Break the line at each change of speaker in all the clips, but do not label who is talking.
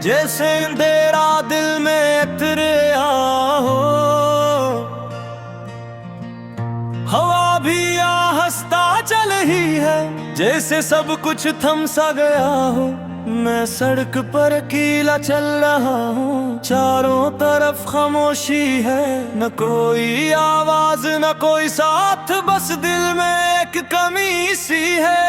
जैसे अंधेरा दिल में इतरिया हो। हवा भी हंसता चल ही है, जैसे सब कुछ थम सा गया हो। मैं सड़क पर अकेला चल रहा हूँ, चारों तरफ खामोशी है। न कोई आवाज न कोई साथ, बस दिल में एक कमी सी है।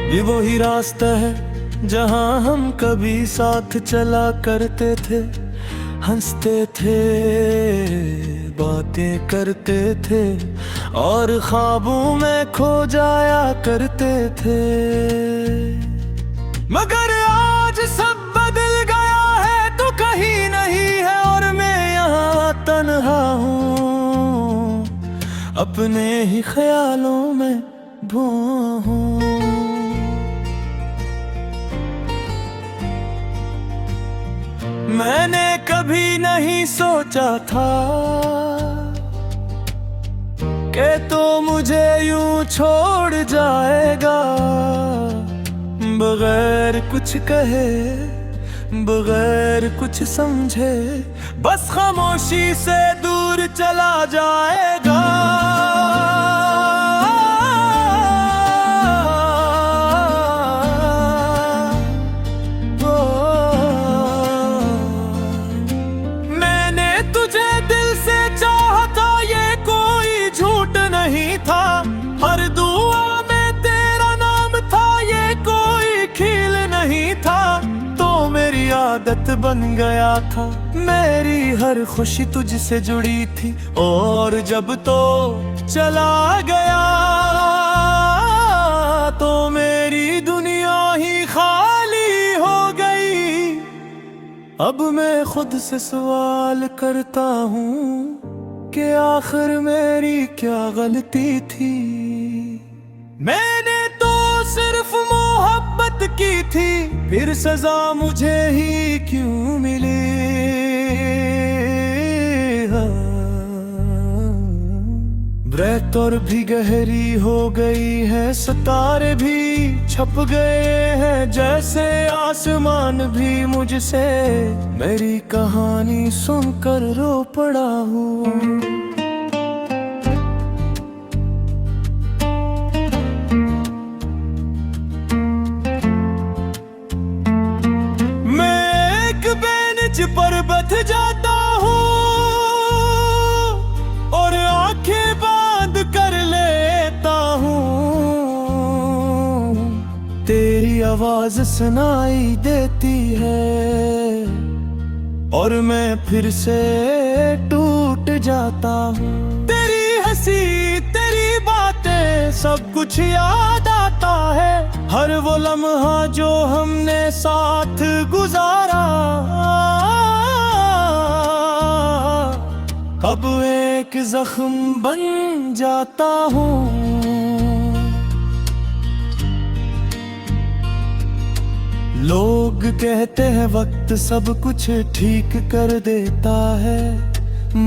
ये वही रास्ता है जहाँ हम कभी साथ चला करते थे, हंसते थे, बातें करते थे और ख्वाबों में खो जाया करते थे। मगर आज सब बदल गया है, तू कहीं नहीं है और मैं यहाँ तन्हा हूँ, अपने ही ख्यालों में धुआं हूँ। मैंने कभी नहीं सोचा था कि तू मुझे यूं छोड़ जाएगा, बगैर कुछ कहे, बगैर कुछ समझे, बस खामोशी से दूर चला जाएगा। हर दुआ में तेरा नाम था, ये कोई खील नहीं था। तो मेरी आदत बन गया था, मेरी हर खुशी तुझसे जुड़ी थी। और जब तो चला गया तो मेरी दुनिया ही खाली हो गई। अब मैं खुद से सवाल करता हूँ कि आखिर मेरी क्या गलती थी। मैंने तो सिर्फ मोहब्बत की थी, फिर सजा मुझे ही क्यों मिली। रात और भी गहरी हो गई है, सितारे भी छप गए हैं जैसे आसमान भी मुझसे। मेरी कहानी सुनकर रो पड़ा हूँ। पर बैठ जाता हूँ और आंखें बंद कर लेता हूँ। तेरी आवाज सुनाई देती है और मैं फिर से टूट जाता हूँ। तेरी हंसी, तेरी बातें, सब कुछ याद आता है। हर वो लम्हा जो हमने साथ गुजारा, अब एक जख्म बन जाता हूँ। लोग कहते हैं वक्त सब कुछ ठीक कर देता है,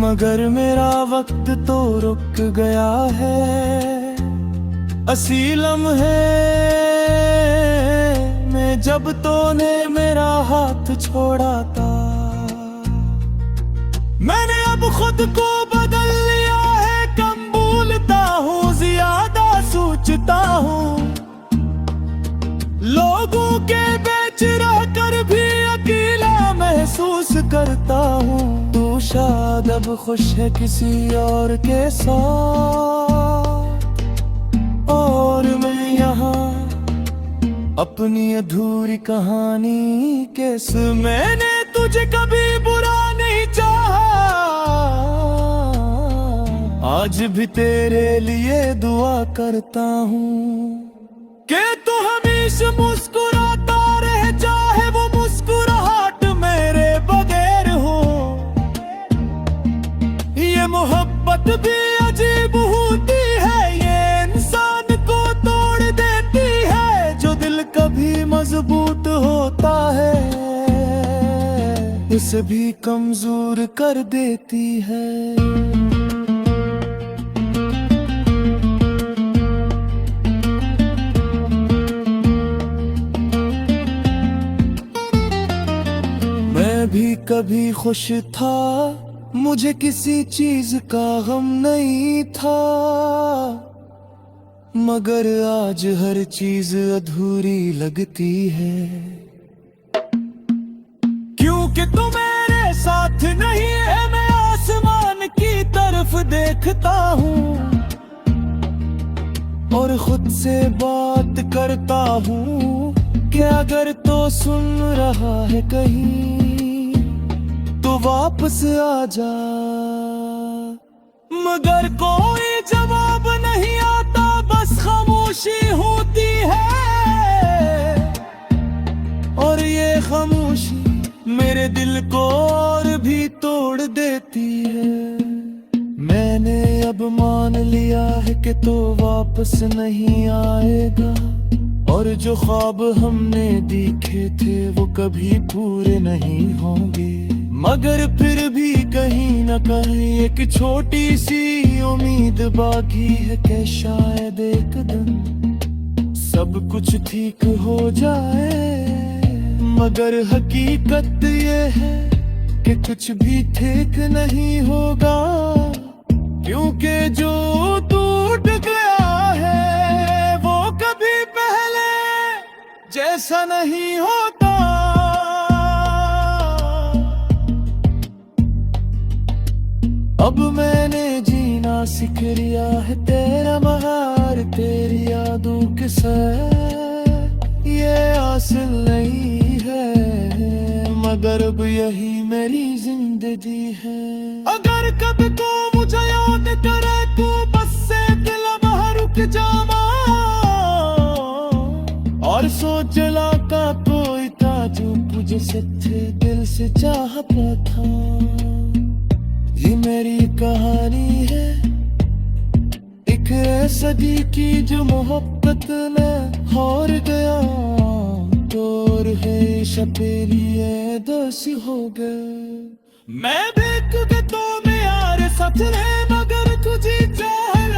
मगर मेरा वक्त तो रुक गया है। असी लम्हे में जब तूने मेरा हाथ छोड़ा था, मैंने अब खुद को बदल लिया है। कम भूलता हूँ, ज्यादा सोचता हूँ। लोगों के बीच रहकर भी अकेला महसूस करता हूँ। तू शायद अब खुश है किसी और के साथ, और मैं यहाँ अपनी अधूरी कहानी के मैंने तुझे कभी बुरा नहीं चाहा, आज भी तेरे लिए दुआ करता हूँ कि तू हमेशा मुस्कुराता रहे, चाहे वो मुस्कुराहट मेरे बगैर हो। ये मोहब्बत भी अजीब होती है, ये इंसान को तोड़ देती है। जो दिल कभी मजबूत होता है, से भी कमजोर कर देती है। मैं भी कभी खुश था, मुझे किसी चीज का गम नहीं था, मगर आज हर चीज अधूरी लगती है। क्योंकि तू मेरे साथ नहीं है, मैं आसमान की तरफ देखता हूँ और खुद से बात करता हूँ कि अगर तो सुन रहा है कहीं तो वापस आ जा। मगर कोई जवाब नहीं आता, बस खामोशी होती है और ये खामोशी मेरे दिल को और भी तोड़ देती है। मैंने अब मान लिया है कि तो वापस नहीं आएगा और जो ख्वाब हमने देखे थे वो कभी पूरे नहीं होंगे। मगर फिर भी कहीं न कहीं एक छोटी सी उम्मीद बाकी है कि शायद एक दिन सब कुछ ठीक हो जाए। मगर हकीकत ये है कि कुछ भी ठीक नहीं होगा, क्योंकि जो टूट गया है वो कभी पहले जैसा नहीं होता। अब मैंने जीना सीख लिया है, तेरा बहार तेरी यादों के साथ ये हासिल नहीं है, मगर अब यही मेरी जिंदगी है। अगर कभी तो मुझे याद करे तू बस से दिल बाहर रुक जामा और सोच ला का कोई था जो मुझे सच्चे दिल से चाहता था। ये मेरी कहानी है एक सदी की जो मोहब्बत में हार गया, तोर है शपेलिए दोषी हो गए। मैं भी तुझे तो में यार सच रे, मगर तुझे चाह